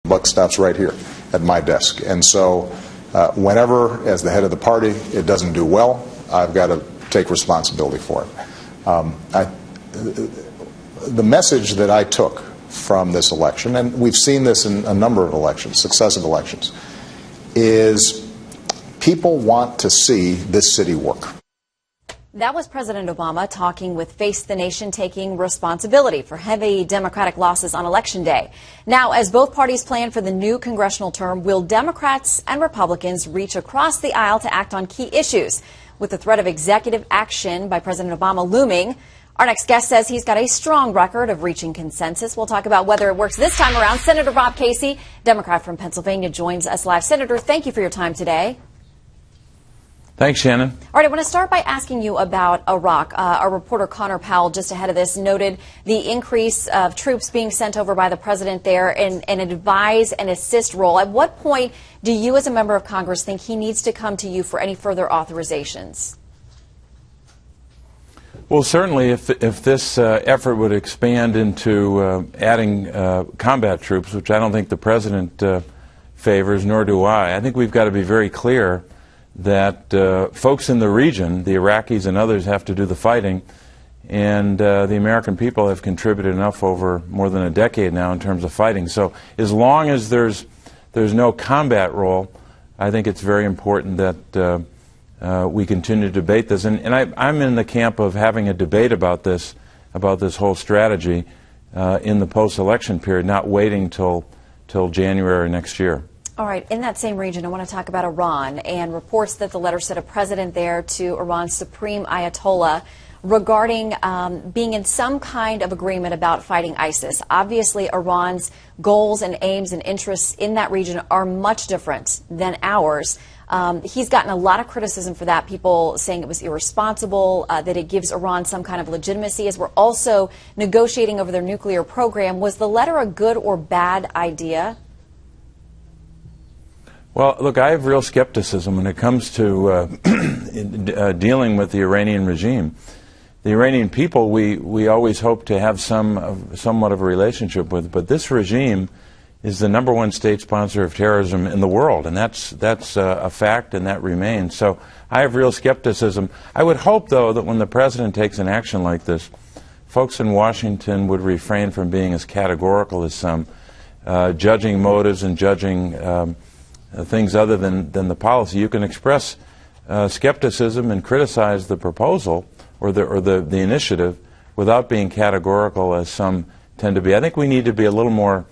buck stops right here at my desk. And so whenever, as the head of the party, it doesn't do well, I've got to take responsibility for it. The message that I took from this election, and we've seen this in a number of elections, successive elections, is people want to see this city work. That was President Obama talking with Face the Nation, taking responsibility for heavy Democratic losses on Election Day. Now, as both parties plan for the new congressional term, will Democrats and Republicans reach across the aisle to act on key issues? With the threat of executive action by President Obama looming, our next guest says he's got a strong record of reaching consensus. We'll talk about whether it works this time around. Senator Bob Casey, Democrat from Pennsylvania, joins us live. Senator, thank you for your time today. Thanks, Shannon. All right, I want to start by asking you about Iraq. Our reporter Connor Powell, just ahead of this, noted the increase of troops being sent over by the president there in an advise and assist role. At what point do you, as a member of Congress, think he needs to come to you for any further authorizations? Well, certainly, if this effort would expand into adding combat troops, which I don't think the president favors, nor do I think we've got to be very clear that folks in the region, the Iraqis and others, have to do the fighting, and the American people have contributed enough over more than a decade now in terms of fighting. So as long as there's no combat role, I think it's very important that we continue to debate this. And I'm in the camp of having a debate about this whole strategy in the post-election period, not waiting till January next year. All right, in that same region, I want to talk about Iran and reports that the letter sent a president there to Iran's supreme Ayatollah regarding being in some kind of agreement about fighting ISIS. Obviously, Iran's goals and aims and interests in that region are much different than ours. He's gotten a lot of criticism for that, people saying it was irresponsible, that it gives Iran some kind of legitimacy as we're also negotiating over their nuclear program. Was the letter a good or bad idea? Well, look, I have real skepticism when it comes to dealing with the Iranian regime. The Iranian people, we always hope to have somewhat of a relationship with, but this regime is the #1 state sponsor of terrorism in the world, and that's a fact, and that remains. So I have real skepticism. I would hope, though, that when the president takes an action like this, folks in Washington would refrain from being as categorical as some, judging motives and judging things other than the policy. You can express skepticism and criticize the proposal or the initiative without being categorical, as some tend to be. I think we need to be a little more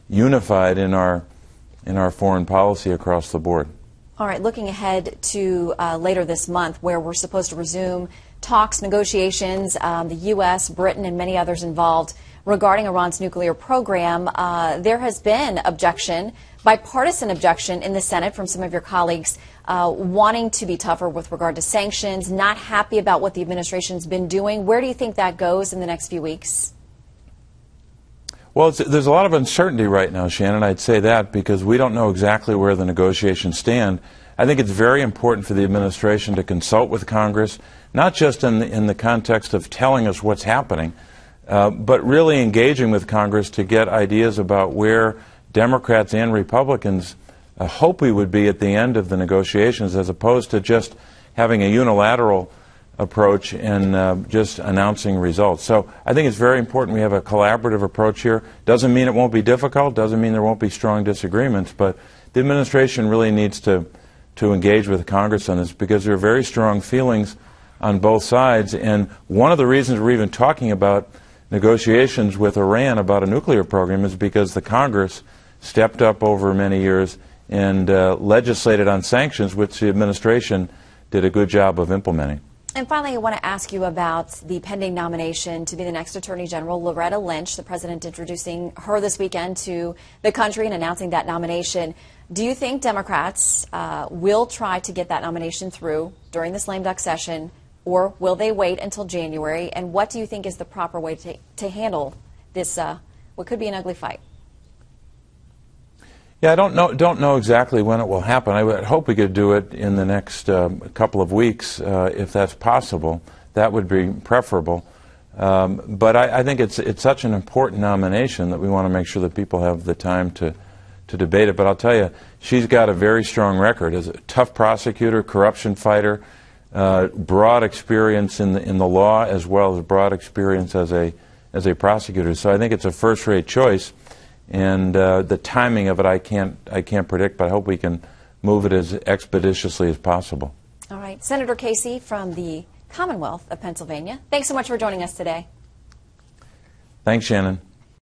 unified in our foreign policy across the board. All right, looking ahead to later this month, where we're supposed to resume talks, negotiations, the U.S., Britain, and many others involved regarding Iran's nuclear program, there has been bipartisan objection in the Senate from some of your colleagues wanting to be tougher with regard to sanctions, not happy about what the administration's been doing. Where do you think that goes in the next few weeks? Well, there's a lot of uncertainty right now, Shannon. I'd say that because we don't know exactly where the negotiations stand. I think it's very important for the administration to consult with Congress, not just in the context of telling us what's happening, but really engaging with Congress to get ideas about where Democrats and Republicans hope we would be at the end of the negotiations, as opposed to just having a unilateral approach and just announcing results. So I think it's very important we have a collaborative approach here. Doesn't mean it won't be difficult, doesn't mean there won't be strong disagreements, but the administration really needs to engage with Congress on this, because there are very strong feelings on both sides. And one of the reasons we're even talking about negotiations with Iran about a nuclear program is because the Congress stepped up over many years and legislated on sanctions, which the administration did a good job of implementing. And finally, I want to ask you about the pending nomination to be the next Attorney General, Loretta Lynch, the president introducing her this weekend to the country and announcing that nomination. Do you think Democrats will try to get that nomination through during this lame duck session, or will they wait until January? And what do you think is the proper way to handle this, what could be an ugly fight? Yeah, I don't know exactly when it will happen. I would hope we could do it in the next couple of weeks, if that's possible. That would be preferable. But I think it's such an important nomination that we want to make sure that people have the time to debate it. But I'll tell you, she's got a very strong record as a tough prosecutor, corruption fighter, broad experience in the law, as well as broad experience as a prosecutor. So I think it's a first-rate choice, and the timing of it I can't predict, but I hope we can move it as expeditiously as possible. All right, Senator Casey from the Commonwealth of Pennsylvania, thanks so much for joining us today. Thanks, Shannon.